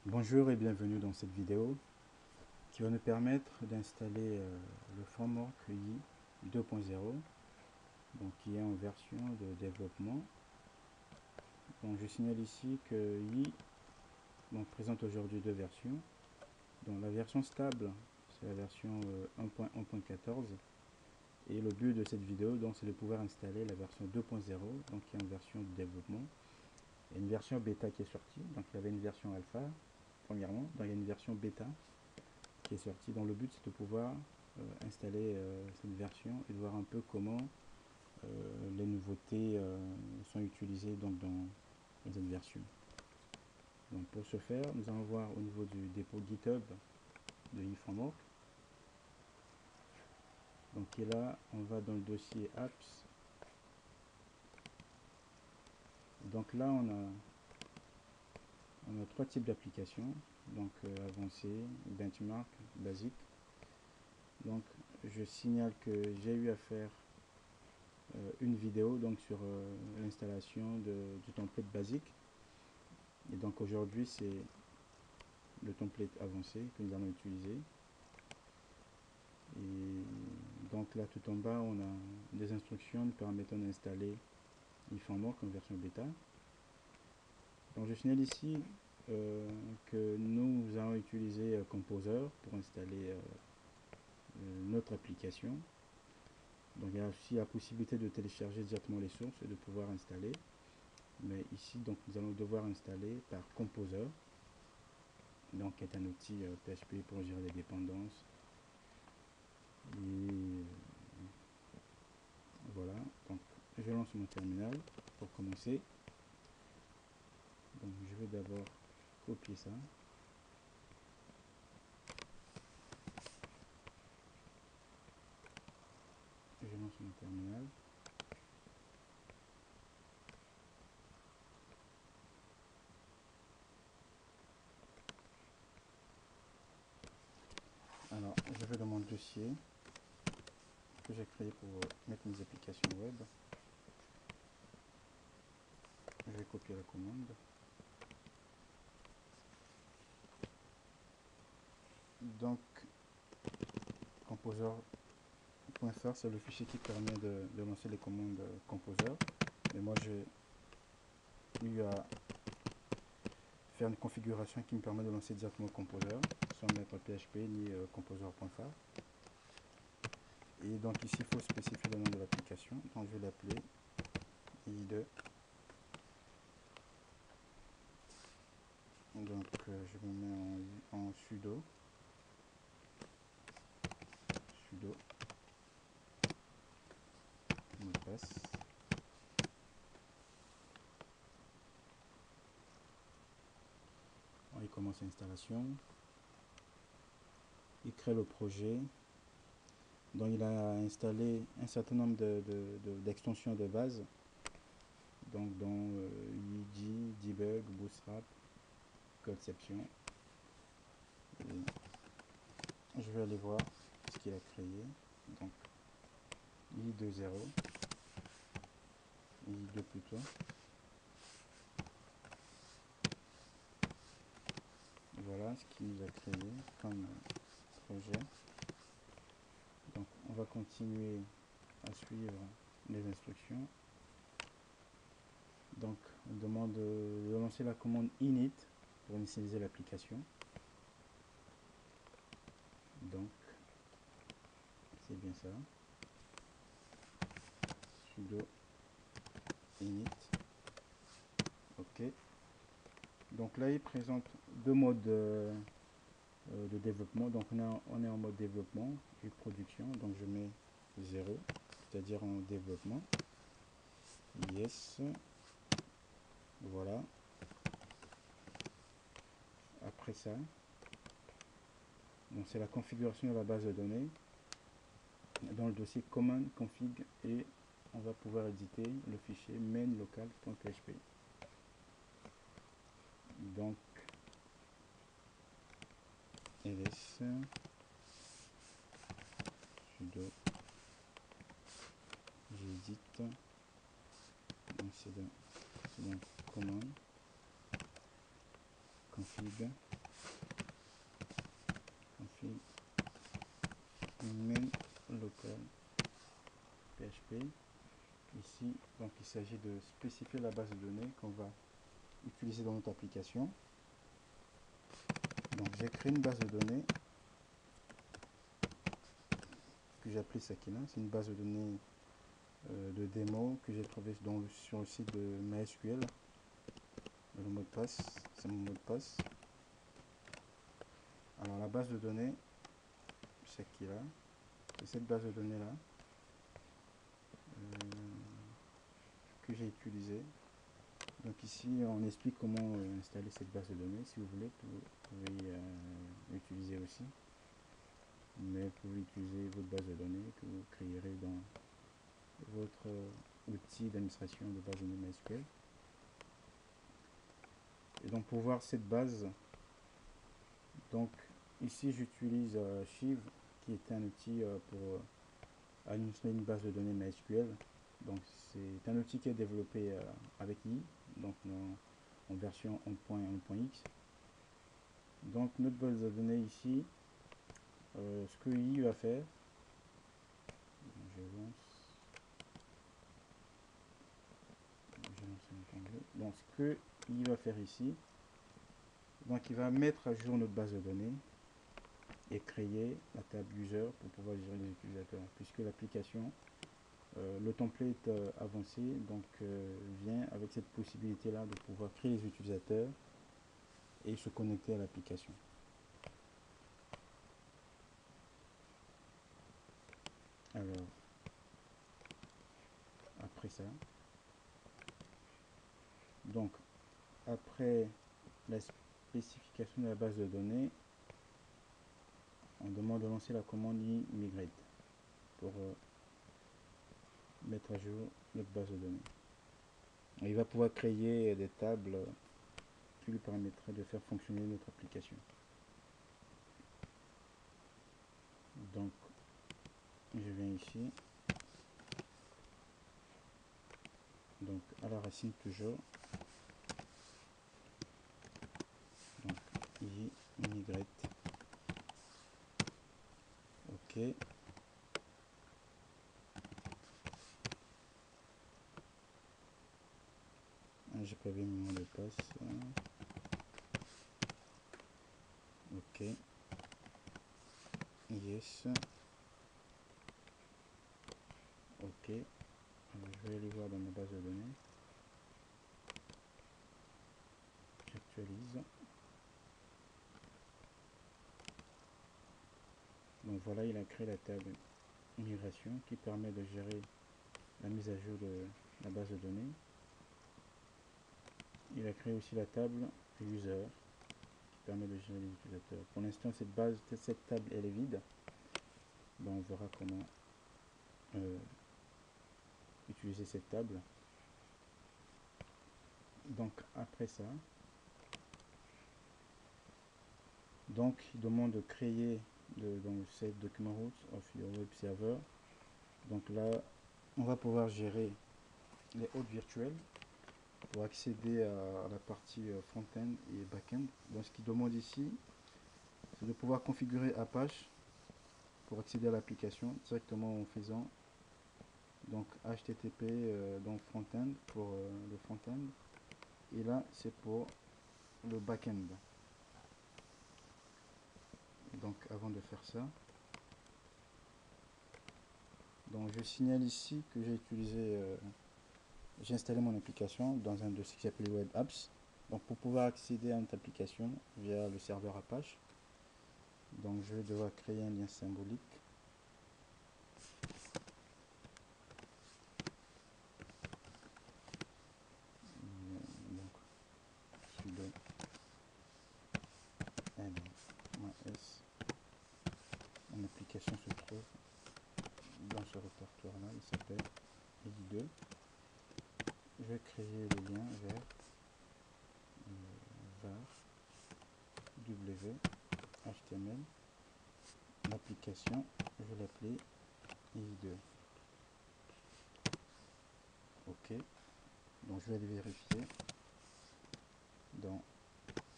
Bonjour et bienvenue dans cette vidéo qui va nous permettre d'installer le framework Yi 2.0, donc qui est en version de développement. Donc je signale ici que Yi présente aujourd'hui deux versions. Donc la version stable, c'est la version 1.1.14, et le but de cette vidéo c'est de pouvoir installer la version 2.0, donc qui est en version de développement. Il y a une version bêta qui est sortie, donc il y avait une version alpha premièrement, donc il y a une version bêta qui est sortie. Donc le but c'est de pouvoir installer cette version et de voir un peu comment les nouveautés sont utilisées donc dans cette version. Donc pour ce faire, nous allons voir au niveau du dépôt GitHub de eFramework. Donc et là, on va dans le dossier apps. Donc là, on a trois types d'applications, donc avancé, benchmark, basique. Donc je signale que j'ai eu à faire une vidéo donc sur l'installation du template basique, et donc aujourd'hui c'est le template avancé que nous allons utiliser. Et donc là tout en bas on a des instructions nous permettant d'installer eFramework en version bêta. Donc je signale ici que nous allons utiliser Composer pour installer notre application. Donc il y a aussi la possibilité de télécharger directement les sources et de pouvoir installer. Mais ici donc nous allons devoir installer par Composer, donc qui est un outil PHP pour gérer les dépendances. Et voilà, donc je lance mon terminal pour commencer. Donc je vais d'abord copier ça. Je lance mon terminal. Alors je vais dans mon dossier que j'ai créé pour mettre mes applications web. Je vais copier la commande. Donc composer.fr c'est le fichier qui permet de lancer les commandes Composer. Mais moi j'ai eu à faire une configuration qui me permet de lancer directement Composer sans mettre PHP ni composer.fr. Et donc ici il faut spécifier le nom de l'application, donc je vais l'appeler i2. Donc je me mets en sudo mot de passe. Il commence l'installation, il crée le projet. Donc il a installé un certain nombre d'extensions de base, donc dont UID, Debug, Bootstrap, Codeception. Et je vais aller voir ce qu'il a créé. Donc I2.0, I2 plutôt. Voilà ce qu'il nous a créé comme projet. Donc on va continuer à suivre les instructions. Donc on demande de lancer la commande init pour initialiser l'application. Donc c'est bien ça. Sudo init. Ok. Donc là il présente deux modes de développement. Donc on est en mode développement et production. Donc je mets 0, c'est-à-dire en développement. Yes. Voilà. Après ça, donc c'est la configuration de la base de données dans le dossier command config, et on va pouvoir éditer le fichier main local.php. Donc ls sudo j'édite, donc c'est dans command config HTML, PHP. Ici, donc il s'agit de spécifier la base de données qu'on va utiliser dans notre application. Donc j'ai créé une base de données que j'ai appelée Sakina. C'est une base de données de démo que j'ai trouvé sur le site de MySQL. Le mot de passe, c'est mon mot de passe. Alors la base de données, Sakina, c'est cette base de données là que j'ai utilisée. Donc ici on explique comment installer cette base de données. Si vous voulez, vous pouvez l'utiliser aussi. Mais vous pouvez utiliser votre base de données que vous créerez dans votre outil d'administration de base de données MySQL. Et donc pour voir cette base, donc ici j'utilise Shiv, qui est un outil pour administrer une base de données MySQL. Donc c'est un outil qui est développé avec I, donc en version 1.1.x. Donc notre base de données ici, ce que I va faire, donc ce que I va faire ici, donc il va mettre à jour notre base de données et créer la table user pour pouvoir gérer les utilisateurs, puisque l'application, le template avancé donc vient avec cette possibilité là de pouvoir créer les utilisateurs et se connecter à l'application. Alors après ça, donc après la spécification de la base de données, on demande de lancer la commande migrate pour mettre à jour notre base de données. Et il va pouvoir créer des tables qui lui permettraient de faire fonctionner notre application. Donc je viens ici, donc à la racine toujours, donc i migrate, ok. J'ai pas vu mon mot de passe, ok, yes, ok. Alors, je vais aller voir dans ma base de données, j'actualise. Donc voilà, il a créé la table migration qui permet de gérer la mise à jour de la base de données. Il a créé aussi la table user qui permet de gérer les utilisateurs. Pour l'instant, cette table elle est vide. Donc on verra comment utiliser cette table. Donc après ça, donc il demande de créer donc save document routes of your web server. Donc là, on va pouvoir gérer les hôtes virtuels pour accéder à la partie front-end et back-end. Donc ce qu'il demande ici, c'est de pouvoir configurer Apache pour accéder à l'application directement en faisant donc HTTP donc front-end pour le front-end, et là c'est pour le back-end. Donc avant de faire ça, donc je signale ici que j'ai installé mon application dans un dossier qui s'appelle Web Apps. Donc pour pouvoir accéder à notre application via le serveur Apache, donc je vais devoir créer un lien symbolique. Donc sudo ls, mon application se trouve dans ce répertoire là, il s'appelle EDI2. Je vais créer le lien vers var w html. L'application, je vais l'appeler EDI2. Ok, donc je vais aller vérifier dans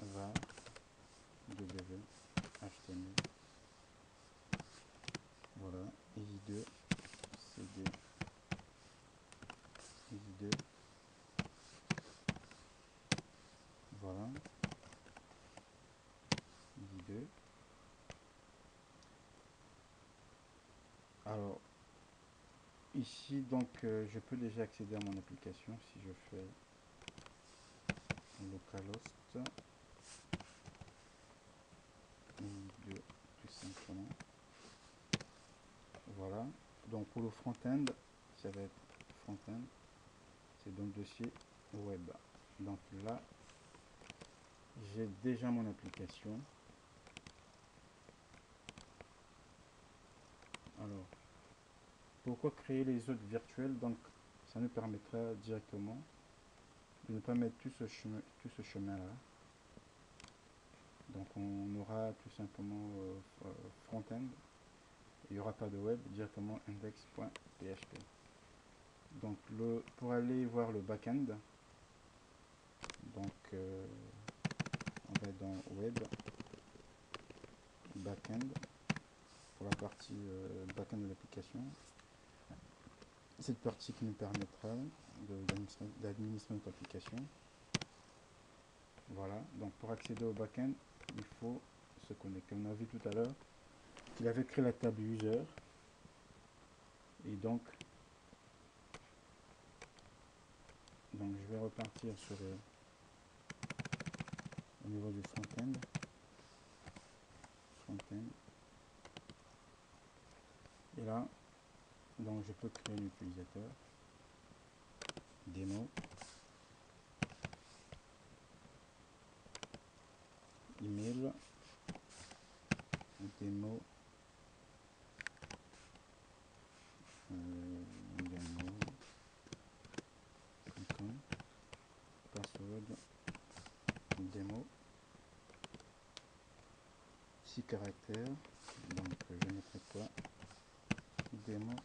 var w html. Voilà, EDI2 ici, donc, je peux déjà accéder à mon application si je fais localhost 2 tout simplement. Voilà. Donc pour le front-end, ça va être front-end, c'est dans le dossier web. Donc là, j'ai déjà mon application. Alors, pourquoi créer les autres virtuels? Donc, ça nous permettra directement de ne pas mettre tout ce chemin-là. Donc, on aura tout simplement front-end. Il n'y aura pas de web, directement index.php. Donc, pour aller voir le back-end, donc on va dans web, back-end, pour la partie back-end de l'application. Cette partie qui nous permettra d'administrer notre application. Voilà, donc pour accéder au back-end, il faut se connecter. On a vu tout à l'heure qu'il avait créé la table user. Et donc je vais repartir sur au niveau du front-end. Et là, donc je peux créer un utilisateur. Démo. Email. Démo. Démo.com. Password. Démo. 6 caractères. Donc je mettrai quoi? Démo.